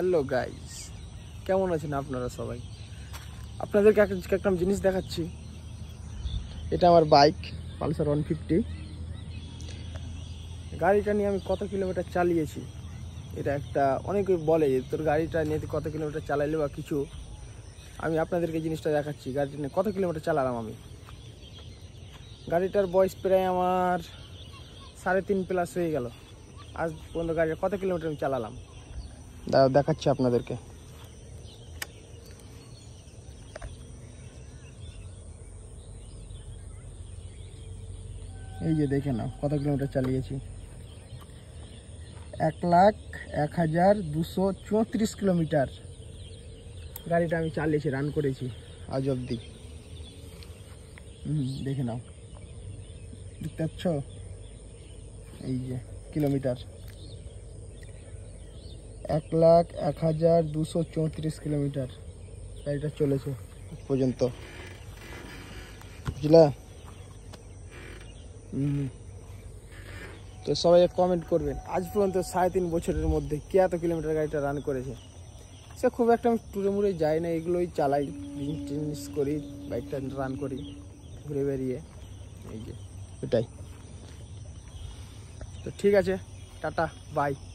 Hello guys, কেমন আছেন আপনারা সবাই? আপনাদেরকে একটা জিনিস দেখাচ্ছি। এটা আমার বাইক পালসার 150। গাড়িটা নিয়ে আমি কত কিলোমিটার চালিয়েছি, এটা একটা অনেকে বলে তোর গাড়িটা নিয়ে কত কিলোমিটার চালাইলে বা কিছু। আমি আপনাদেরকে জিনিসটা দেখাচ্ছি, গাড়িটা নিয়ে কত কিলোমিটার চালালাম আমি। গাড়িটার বয়স প্রায় আমার 3.5+ হয়ে গেল। আজ পর্যন্ত গাড়িটা কত কিলোমিটার আমি চালালাম দেখাচ্ছি আপনাদেরকে। এই যে দেখে নাও কত কিলোমিটার চালিয়েছি। 1,01,234 কিলোমিটার গাড়িটা আমি চালিয়েছি, রান করেছি আজ অবধি। দেখে নাও, দেখতে পাচ্ছ? এই যে কিলোমিটার 1,01,234 কিলোমিটার গাড়িটা চলেছে পর্যন্ত, বুঝলা? তো সবাই কমেন্ট করবেন আজ পর্যন্ত 3.5 বছরের মধ্যে কে এত কিলোমিটার গাড়িটা রান করেছে। সে খুব একটা আমি টুরে মুড়ে যাই না, এগুলোই চালাই, বিজনেস করি, বাইকটা রান করি ঘুরে বেরিয়ে। এই যে এটাই। তো ঠিক আছে, টাটা বাই।